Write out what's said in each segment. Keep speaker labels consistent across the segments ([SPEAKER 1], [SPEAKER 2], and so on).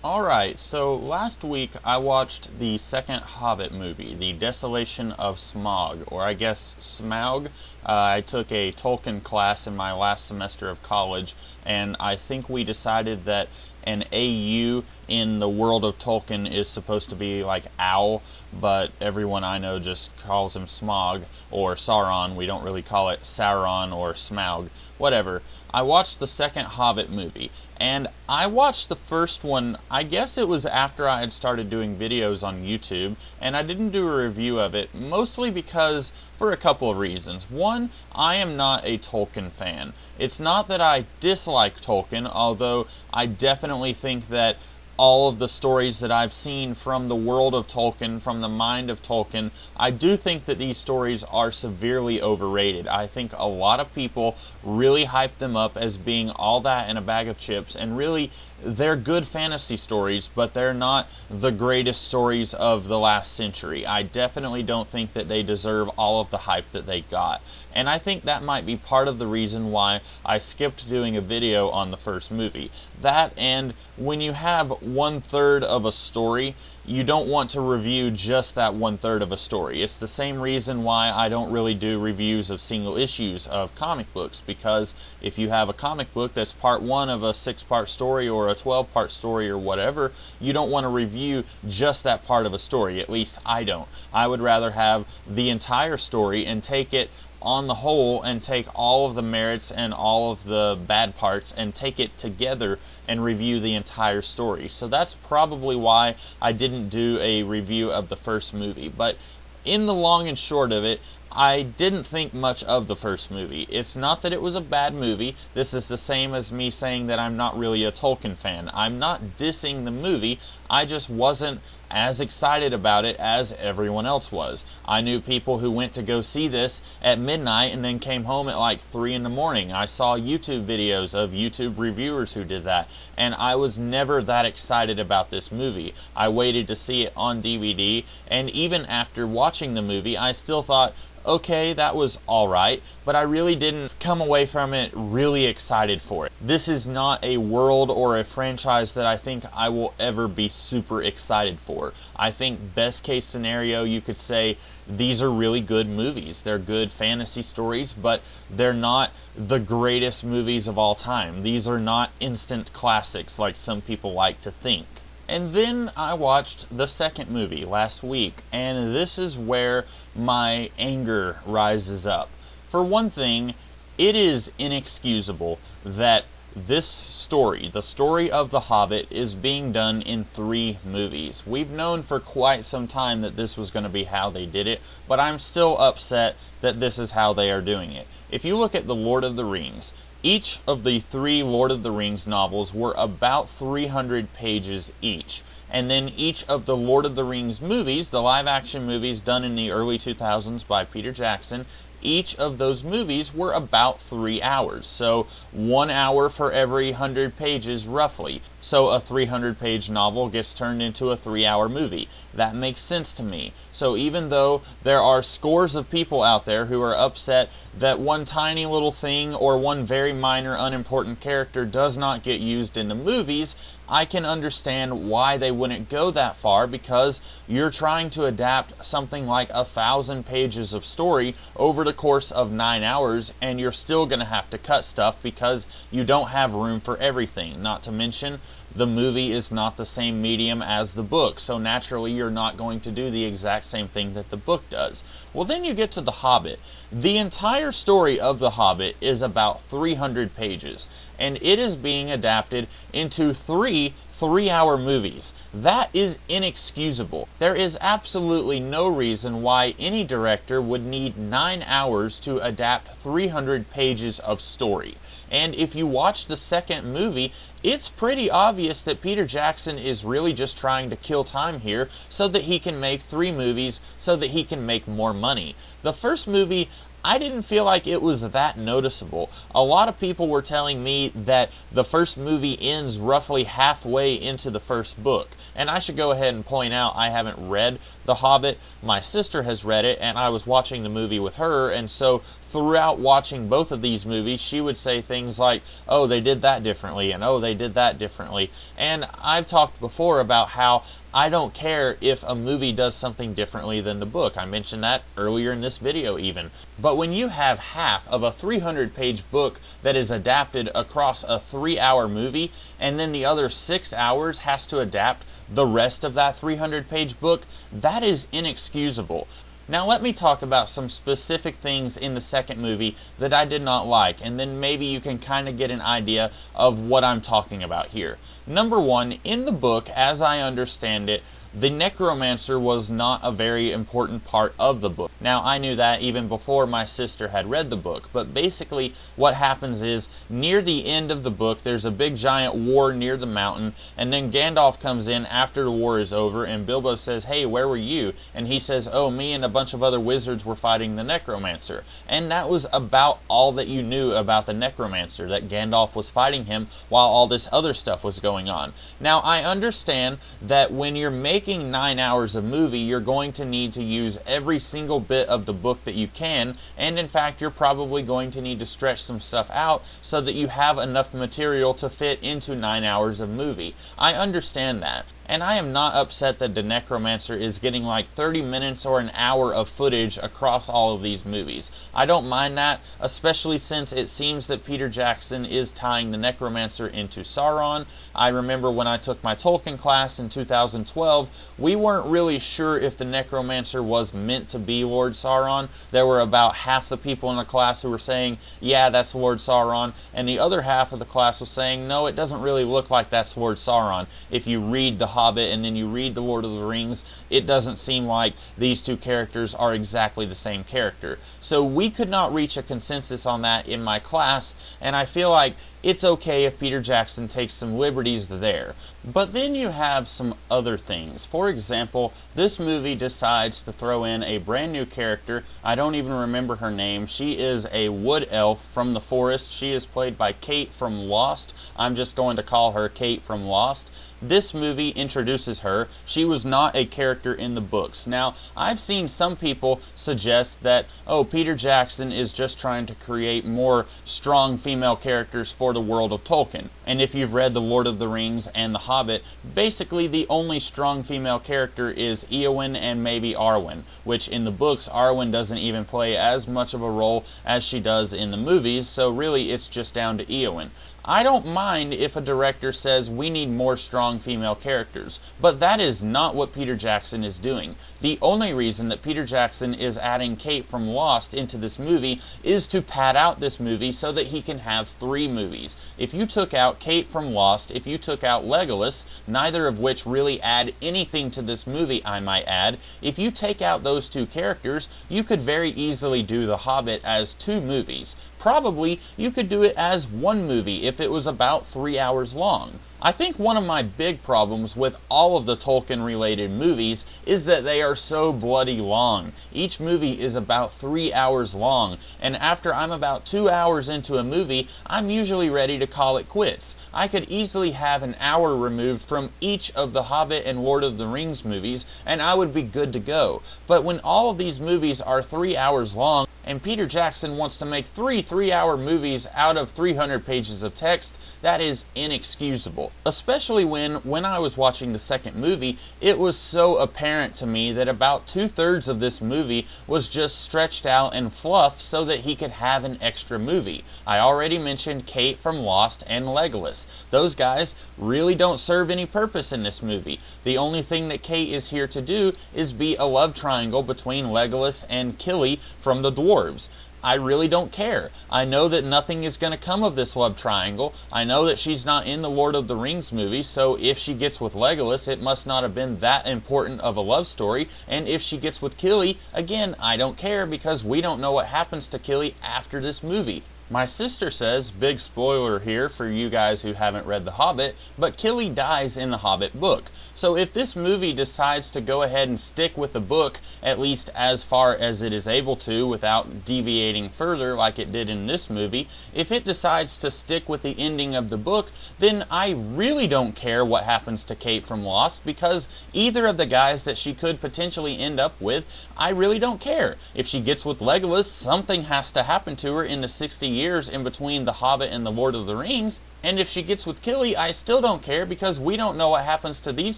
[SPEAKER 1] Alright, so last week I watched the second Hobbit movie, The Desolation of Smaug, or I guess Smaug. I took a Tolkien class in my last semester of college, and I think we decided that an AU in the world of Tolkien is supposed to be like owl, but everyone I know just calls him Smaug, or Sauron. We don't really call it Sauron or Smaug. Whatever. I watched the second Hobbit movie, and I watched the first one, I guess it was after I had started doing videos on YouTube, and I didn't do a review of it, mostly because, for a couple of reasons. One, I am not a Tolkien fan. It's not that I dislike Tolkien, although I definitely think that all of the stories that I've seen from the world of Tolkien, from the mind of Tolkien, I do think that these stories are severely overrated. I think a lot of people really hype them up as being all that in a bag of chips, and really, they're good fantasy stories, but they're not the greatest stories of the last century. I definitely don't think that they deserve all of the hype that they got. And I think that might be part of the reason why I skipped doing a video on the first movie. That, and when you have 1/3 of a story, you don't want to review just that 1/3 of a story. It's the same reason why I don't really do reviews of single issues of comic books, because if you have a comic book that's part 1 of a 6-part story or a 12-part story or whatever, you don't want to review just that part of a story. At least I don't. I would rather have the entire story and take it on the whole and take all of the merits and all of the bad parts and take it together and review the entire story. So that's probably why I didn't do a review of the first movie. But in the long and short of it, I didn't think much of the first movie. It's not that it was a bad movie. This is the same as me saying that I'm not really a Tolkien fan. I'm not dissing the movie. I just wasn't as excited about it as everyone else was. I knew people who went to go see this at midnight and then came home at like 3 in the morning. I saw YouTube videos of YouTube reviewers who did that, and I was never that excited about this movie. I waited to see it on DVD, and even after watching the movie, I still thought, okay, that was alright, but I really didn't come away from it really excited for it. This is not a world or a franchise that I think I will ever be super excited for. I think best case scenario, you could say these are really good movies. They're good fantasy stories, but they're not the greatest movies of all time. These are not instant classics like some people like to think. And then I watched the second movie last week, and this is where my anger rises up. For one thing, it is inexcusable that this story, the story of The Hobbit, is being done in 3 movies. We've known for quite some time that this was going to be how they did it, but I'm still upset that this is how they are doing it. If you look at The Lord of the Rings, each of the 3 Lord of the Rings novels were about 300 pages each. And then each of the Lord of the Rings movies, the live-action movies done in the early 2000s by Peter Jackson, each of those movies were about 3 hours. So 1 hour for every 100 pages, roughly. So a 300-page novel gets turned into a 3-hour movie. That makes sense to me. So even though there are scores of people out there who are upset that one tiny little thing or one very minor unimportant character does not get used in the movies, I can understand why they wouldn't go that far, because you're trying to adapt something like 1,000 pages of story over the course of 9 hours, and you're still going to have to cut stuff because you don't have room for everything. Not to mention, the movie is not the same medium as the book, so naturally you're not going to do the exact same thing that the book does. Well, then you get to The Hobbit. The entire story of The Hobbit is about 300 pages, and it is being adapted into 3 3-hour movies. That is inexcusable. There is absolutely no reason why any director would need 9 hours to adapt 300 pages of story. And if you watch the second movie, it's pretty obvious that Peter Jackson is really just trying to kill time here so that he can make 3 movies so that he can make more money. The first movie, I didn't feel like it was that noticeable. A lot of people were telling me that the first movie ends roughly halfway into the first book. And I should go ahead and point out I haven't read The Hobbit. My sister has read it, and I was watching the movie with her, and so throughout watching both of these movies, she would say things like, oh, they did that differently, and oh, they did that differently. And I've talked before about how I don't care if a movie does something differently than the book. I mentioned that earlier in this video even. But when you have half of a 300-page book that is adapted across a 3-hour movie, and then the other 6 hours has to adapt the rest of that 300-page book, that is inexcusable. Now let me talk about some specific things in the second movie that I did not like, and then maybe you can kind of get an idea of what I'm talking about here. Number one, in the book, as I understand it, the necromancer was not a very important part of the book. Now, I knew that even before my sister had read the book, but basically what happens is, near the end of the book, there's a big giant war near the mountain, and then Gandalf comes in after the war is over, and Bilbo says, hey, where were you? And he says, oh, me and a bunch of other wizards were fighting the necromancer. And that was about all that you knew about the necromancer, that Gandalf was fighting him while all this other stuff was going on. Now, I understand that when you're making 9 hours of movie, you're going to need to use every single bit of the book that you can, and in fact, you're probably going to need to stretch some stuff out so that you have enough material to fit into 9 hours of movie. I understand that. And I am not upset that the necromancer is getting like 30 minutes or an hour of footage across all of these movies. I don't mind that, especially since it seems that Peter Jackson is tying the necromancer into Sauron. I remember when I took my Tolkien class in 2012, we weren't really sure if the necromancer was meant to be Lord Sauron. There were about half the people in the class who were saying, yeah, that's Lord Sauron, and the other half of the class was saying, no, it doesn't really look like that's Lord Sauron. If you read the Hobbit and then you read The Lord of the Rings, it doesn't seem like these two characters are exactly the same character. So we could not reach a consensus on that in my class, and I feel like it's okay if Peter Jackson takes some liberties there. But then you have some other things. For example, this movie decides to throw in a brand new character. I don't even remember her name. She is a wood elf from the forest. She is played by Kate from Lost. I'm just going to call her Kate from Lost. This movie introduces her. She was not a character in the books. Now, I've seen some people suggest that, oh, Peter Jackson is just trying to create more strong female characters for the world of Tolkien. And if you've read The Lord of the Rings and The Hobbit, basically the only strong female character is Eowyn and maybe Arwen, which in the books, Arwen doesn't even play as much of a role as she does in the movies, so really it's just down to Eowyn. I don't mind if a director says we need more strong female characters, but that is not what Peter Jackson is doing. The only reason that Peter Jackson is adding Kate from Lost into this movie is to pad out this movie so that he can have 3 movies. If you took out Kate from Lost, if you took out Legolas, neither of which really add anything to this movie, I might add, if you take out those 2 characters, you could very easily do The Hobbit as 2 movies. Probably you could do it as 1 movie if it was about 3 hours long. I think one of my big problems with all of the Tolkien-related movies is that they are so bloody long. Each movie is about 3 hours long, and after I'm about 2 hours into a movie, I'm usually ready to call it quits. I could easily have an hour removed from each of the Hobbit and Lord of the Rings movies, and I would be good to go. But when all of these movies are 3 hours long, and Peter Jackson wants to make 3 3-hour movies out of 300 pages of text, that is inexcusable. Especially when I was watching the second movie, it was so apparent to me that about 2/3 of this movie was just stretched out and fluff so that he could have an extra movie. I already mentioned Kate from Lost and Legolas. Those guys really don't serve any purpose in this movie. The only thing that Kate is here to do is be a love triangle between Legolas and Killy from the dwarves. I really don't care. I know that nothing is going to come of this love triangle. I know that she's not in the Lord of the Rings movie, so if she gets with Legolas, it must not have been that important of a love story. And if she gets with Killy, again, I don't care because we don't know what happens to Killy after this movie. My sister says, big spoiler here for you guys who haven't read The Hobbit, but Killy dies in the Hobbit book. So if this movie decides to go ahead and stick with the book, at least as far as it is able to without deviating further like it did in this movie, if it decides to stick with the ending of the book, then I really don't care what happens to Kate from Lost, because either of the guys that she could potentially end up with, I really don't care. If she gets with Legolas, something has to happen to her in the 60 years in between The Hobbit and The Lord of the Rings. And if she gets with Killy, I still don't care, because we don't know what happens to these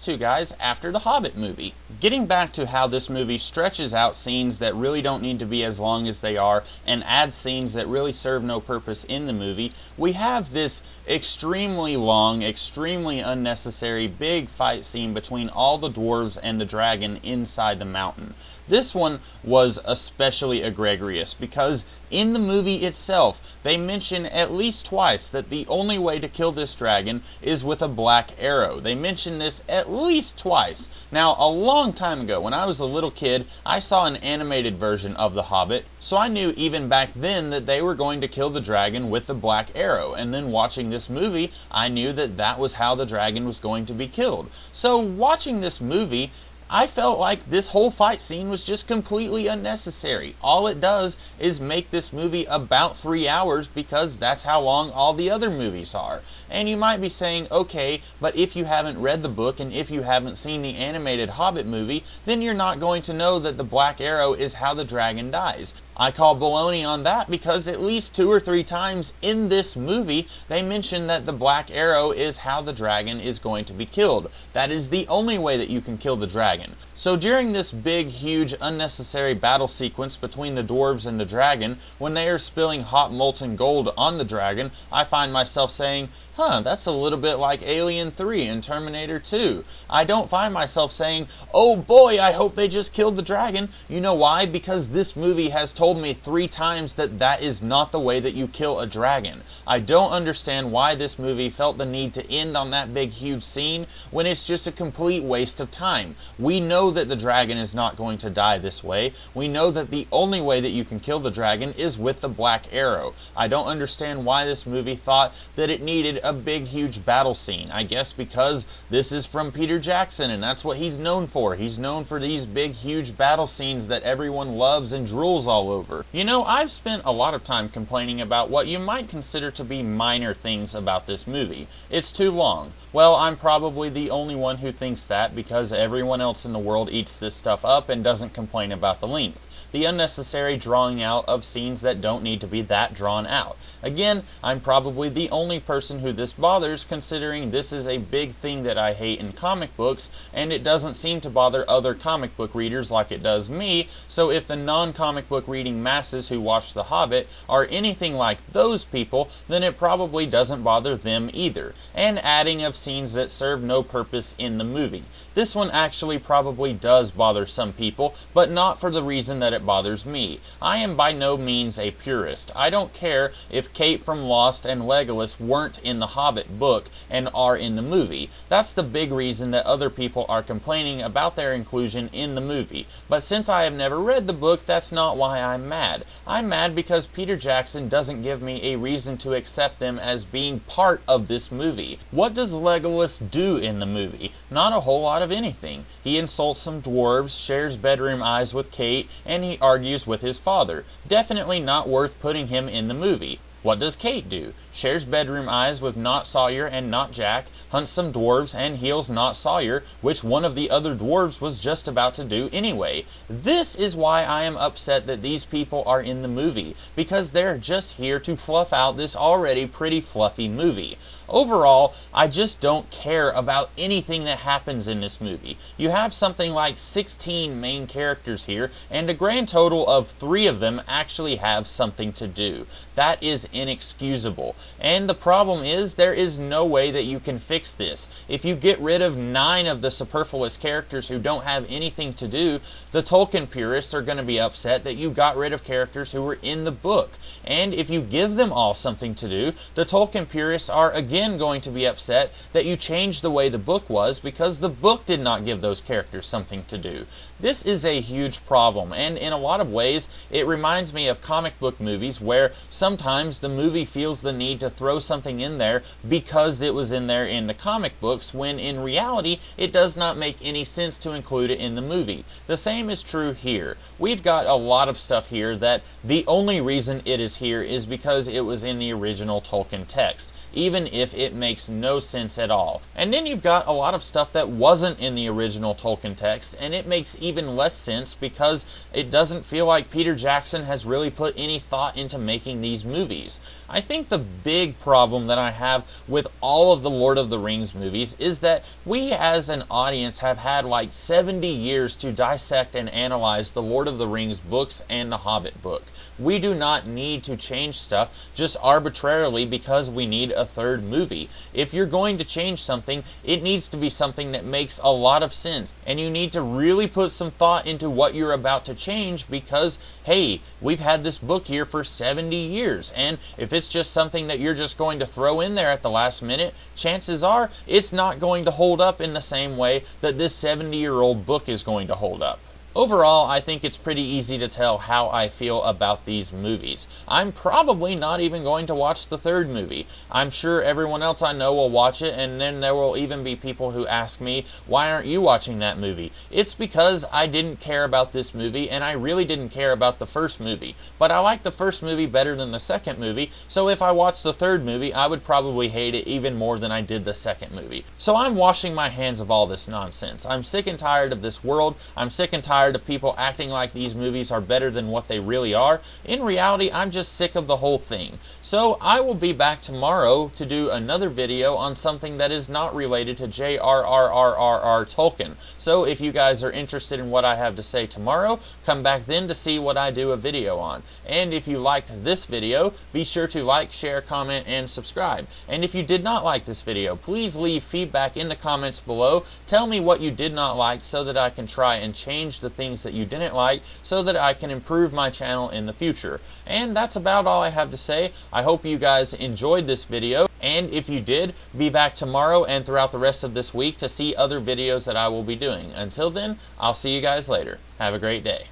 [SPEAKER 1] two guys after the Hobbit movie. Getting back to how this movie stretches out scenes that really don't need to be as long as they are, and adds scenes that really serve no purpose in the movie, we have this extremely long, extremely unnecessary big fight scene between all the dwarves and the dragon inside the mountain. This one was especially egregious because in the movie itself, they mention at least twice that the only way to kill this dragon is with a black arrow. They mention this at least twice. Now, a long time ago, when I was a little kid, I saw an animated version of The Hobbit, so I knew even back then that they were going to kill the dragon with the black arrow. And then watching this movie, I knew that that was how the dragon was going to be killed. So watching this movie, I felt like this whole fight scene was just completely unnecessary. All it does is make this movie about 3 hours, because that's how long all the other movies are. And you might be saying, okay, but if you haven't read the book and if you haven't seen the animated Hobbit movie, then you're not going to know that the black arrow is how the dragon dies. I call baloney on that, because at least 2 or 3 times in this movie they mention that the black arrow is how the dragon is going to be killed. That is the only way that you can kill the dragon. So during this big, huge, unnecessary battle sequence between the dwarves and the dragon, when they are spilling hot molten gold on the dragon, I find myself saying, that's a little bit like Alien 3 and Terminator 2. I don't find myself saying, oh boy, I hope they just killed the dragon. You know why? Because this movie has told me 3 times that that is not the way that you kill a dragon. I don't understand why this movie felt the need to end on that big, huge scene when it's just a complete waste of time. We know that the dragon is not going to die this way. We know that the only way that you can kill the dragon is with the black arrow. I don't understand why this movie thought that it needed a big, huge battle scene. I guess because this is from Peter Jackson and that's what he's known for. He's known for these big, huge battle scenes that everyone loves and drools all over. You know, I've spent a lot of time complaining about what you might consider to be minor things about this movie. It's too long. Well, I'm probably the only one who thinks that, because everyone else in the world eats this stuff up and doesn't complain about the length. The unnecessary drawing out of scenes that don't need to be that drawn out. Again, I'm probably the only person who this bothers, considering this is a big thing that I hate in comic books, and it doesn't seem to bother other comic book readers like it does me. So if the non-comic book reading masses who watch The Hobbit are anything like those people, then it probably doesn't bother them either. And adding of scenes that serve no purpose in the movie. This one actually probably does bother some people, but not for the reason that it bothers me. I am by no means a purist. I don't care if Kate from Lost and Legolas weren't in the Hobbit book and are in the movie. That's the big reason that other people are complaining about their inclusion in the movie. But since I have never read the book, that's not why I'm mad. I'm mad because Peter Jackson doesn't give me a reason to accept them as being part of this movie. What does Legolas do in the movie? Not a whole lot of anything. He insults some dwarves, shares bedroom eyes with Kate, and he argues with his father. Definitely not worth putting him in the movie. What does Kate do? Shares bedroom eyes with not Sawyer and not Jack, hunts some dwarves, and heals not Sawyer, which one of the other dwarves was just about to do anyway. This is why I am upset that these people are in the movie, because they're just here to fluff out this already pretty fluffy movie. Overall, I just don't care about anything that happens in this movie. You have something like 16 main characters here, and a grand total of 3 of them actually have something to do. That is inexcusable. And the problem is, there is no way that you can fix this. If you get rid of 9 of the superfluous characters who don't have anything to do, the Tolkien purists are going to be upset that you got rid of characters who were in the book. And if you give them all something to do, the Tolkien purists are again going to be upset that you changed the way the book was, because the book did not give those characters something to do. This is a huge problem, and in a lot of ways, it reminds me of comic book movies where sometimes the movie feels the need to throw something in there because it was in there in the comic books, when in reality it does not make any sense to include it in the movie. The same is true here. We've got a lot of stuff here that the only reason it is here is because it was in the original Tolkien text, even if it makes no sense at all. And then you've got a lot of stuff that wasn't in the original Tolkien text, and it makes even less sense because it doesn't feel like Peter Jackson has really put any thought into making these movies. I think the big problem that I have with all of the Lord of the Rings movies is that we as an audience have had like 70 years to dissect and analyze the Lord of the Rings books and the Hobbit book. We do not need to change stuff just arbitrarily because we need a third movie. If you're going to change something, it needs to be something that makes a lot of sense, and you need to really put some thought into what you're about to change because, hey, we've had this book here for 70 years, and if it's just something that you're just going to throw in there at the last minute, chances are it's not going to hold up in the same way that this 70-year-old book is going to hold up. Overall, I think it's pretty easy to tell how I feel about these movies. I'm probably not even going to watch the third movie. I'm sure everyone else I know will watch it, and then there will even be people who ask me, why aren't you watching that movie? It's because I didn't care about this movie, and I really didn't care about the first movie. But I like the first movie better than the second movie, so if I watched the third movie, I would probably hate it even more than I did the second movie. So I'm washing my hands of all this nonsense. I'm sick and tired of this world. I'm sick and tired of people acting like these movies are better than what they really are. In reality, I'm just sick of the whole thing. So I will be back tomorrow to do another video on something that is not related to J.R.R.R.R. Tolkien. So if you guys are interested in what I have to say tomorrow, come back then to see what I do a video on. And if you liked this video, be sure to like, share, comment, and subscribe. And if you did not like this video, please leave feedback in the comments below. Tell me what you did not like so that I can try and change the things that you didn't like so that I can improve my channel in the future. And that's about all I have to say. I hope you guys enjoyed this video, and if you did, be back tomorrow and throughout the rest of this week to see other videos that I will be doing. Until then, I'll see you guys later. Have a great day.